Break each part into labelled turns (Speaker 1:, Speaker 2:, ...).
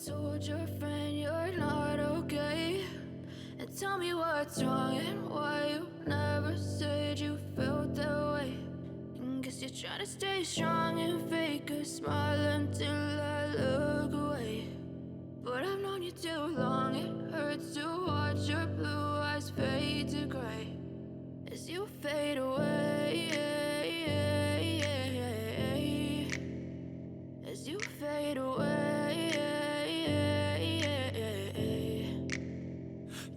Speaker 1: told your friend you're not okay? And tell me what's wrong and why you never said you felt that way. And guess you're trying to stay strong and fake a smile until I look away. But I've known you too long, it hurts to watch your blue eyes fade to gray as you fade away, as you fade away.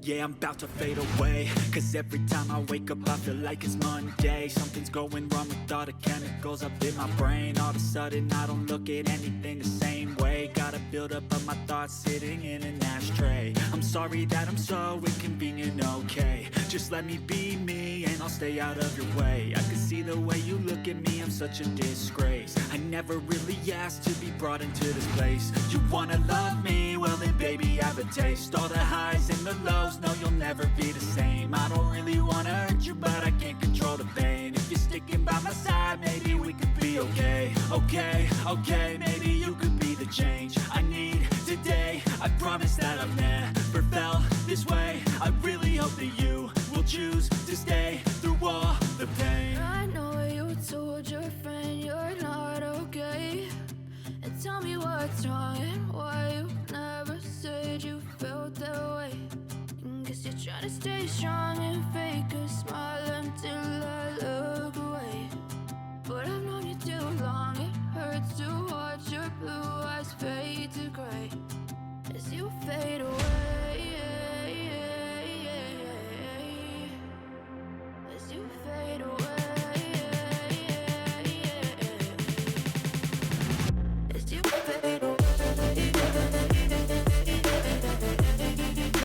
Speaker 2: Yeah, I'm about to fade away, 'cause every time I wake up I feel like it's Monday. Something's going wrong with all the chemicals up in my brain. All of a sudden I don't look at anything the same way. Gotta build up of my thoughts sitting in an ashtray. I'm sorry that I'm so inconvenient, okay? Just let me be me and I'll stay out of your way. I can see the way you look at me, I'm such a disgrace. I never really asked to be brought into this place. You wanna love me? Well then baby have a taste. All the highs and the lows, no you'll never be the same. I don't really wanna hurt you but I can't control the pain. If you're sticking by my side maybe we could be okay. Okay, maybe you could be the change I need today. I promise that I've never felt this way. I really hope that you will choose to stay through all the pain.
Speaker 1: I know you told your friend you're not okay. And tell me what's wrong and why you never said you felt that way. And guess you're trying to stay strong and fake